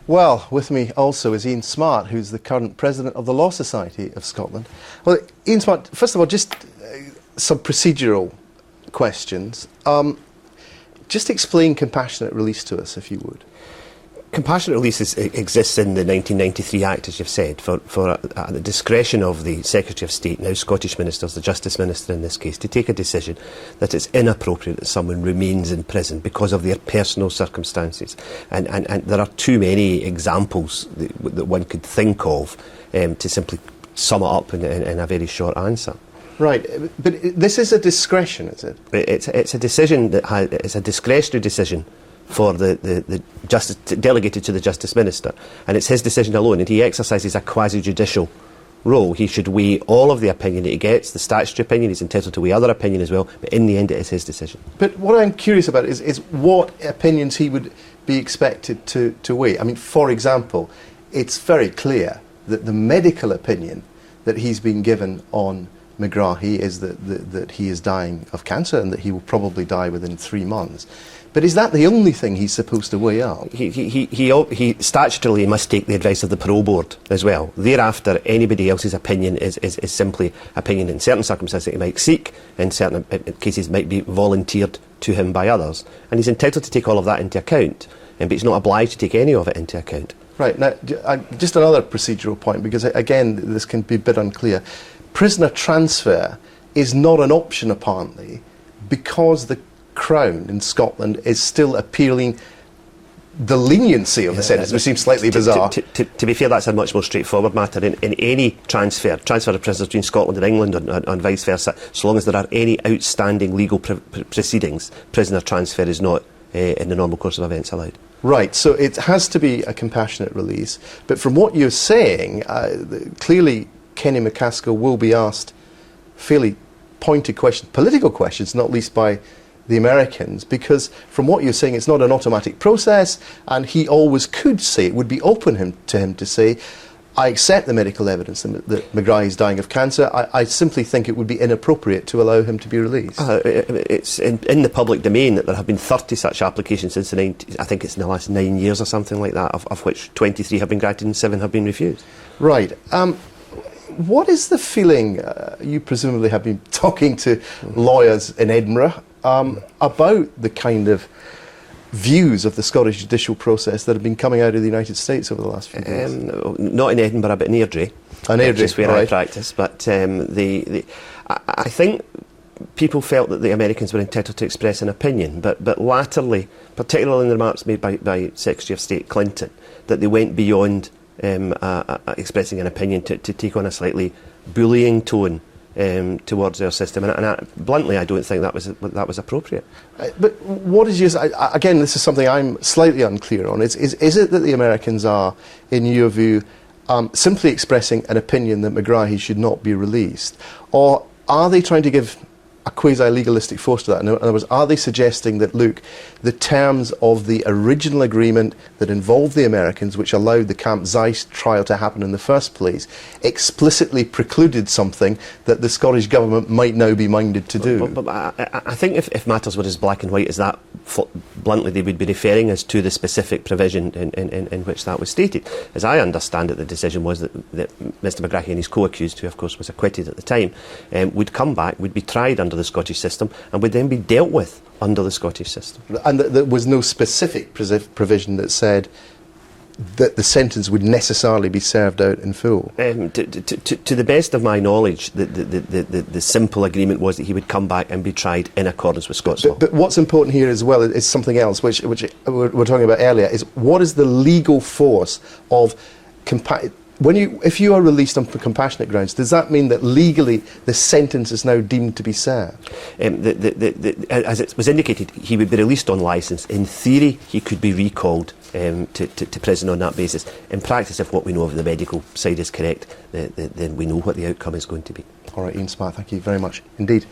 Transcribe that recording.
Well, with me also is Ian Smart, who's the current president of the Law Society of Scotland. Well, Ian Smart, first of all, just some procedural questions. Just explain compassionate release to us, if you would. Compassionate release exists in the 1993 Act, as you've said, for the discretion of the Secretary of State, now Scottish Ministers, the Justice Minister in this case, to take a decision that it's inappropriate that someone remains in prison because of their personal circumstances. And there are too many examples that one could think of to simply sum it up in a very short answer. Right, but this is a discretion, is it? It's a decision it's a discretionary decision for the justice, delegated to the Justice Minister, and it's his decision alone, and he exercises a quasi-judicial role. He should weigh all of the opinion that he gets, the statutory opinion. He's entitled to weigh other opinion as well, but in the end it is his decision. But what I'm curious about is what opinions he would be expected to weigh. I mean, for example, it's very clear that the medical opinion that he's been given on Megrahi is that he is dying of cancer and that he will probably die within 3 months. But is that the only thing he's supposed to weigh up? He statutorily must take the advice of the parole board as well. Thereafter, anybody else's opinion is simply opinion. In certain circumstances he might seek, in certain cases might be volunteered to him by others. And he's entitled to take all of that into account, but he's not obliged to take any of it into account. Right, now, just another procedural point, because again, this can be a bit unclear. Prisoner transfer is not an option, apparently, because the Crown in Scotland is still appealing the leniency of the sentence, which seems slightly bizarre. To be fair, that's a much more straightforward matter. In any transfer of prisoners between Scotland and England and vice versa, so long as there are any outstanding legal proceedings, prisoner transfer is not in the normal course of events allowed. Right, so it has to be a compassionate release. But from what you're saying, clearly Kenny McCaskill will be asked fairly pointed questions, political questions, not least by the Americans, because from what you're saying, it's not an automatic process, and he always could say, it would be open to him to say, I accept the medical evidence that Megrahi is dying of cancer. I simply think it would be inappropriate to allow him to be released. It's in the public domain that there have been 30 such applications since I think it's in the last 9 years or something like that, of which 23 have been granted and 7 have been refused. Right. What is the feeling, you presumably have been talking to lawyers in Edinburgh, about the kind of views of the Scottish judicial process that have been coming out of the United States over the last few years? Not in Edinburgh, but in Airdrie. Which is where I practice. But I think people felt that the Americans were entitled to express an opinion, but latterly, particularly in the remarks made by Secretary of State Clinton, that they went beyond expressing an opinion to take on a slightly bullying tone towards their system, and bluntly, I don't think that was appropriate. But what is your... Again, this is something I'm slightly unclear on. Is it that the Americans are, in your view, simply expressing an opinion that Megrahi should not be released, or are they trying to give a quasi-legalistic force to that? In other words, are they suggesting that, look, the terms of the original agreement that involved the Americans, which allowed the Camp Zeiss trial to happen in the first place, explicitly precluded something that the Scottish Government might now be minded to do? But I think if matters were as black and white as that, bluntly they would be referring us to the specific provision in which that was stated. As I understand it, the decision was that Mr Megrahi and his co-accused, who of course was acquitted at the time, would come back, would be tried under the Scottish system, and would then be dealt with under the Scottish system. And there was no specific provision that said that the sentence would necessarily be served out in full? To the best of my knowledge, the simple agreement was that he would come back and be tried in accordance with Scots law. But what's important here as well is something else, which we were talking about earlier, is what is the legal force of... If you are released on compassionate grounds, does that mean that legally the sentence is now deemed to be served? As it was indicated, he would be released on licence. In theory, he could be recalled to prison on that basis. In practice, if what we know of the medical side is correct, then we know what the outcome is going to be. All right, Ian Smart, thank you very much indeed.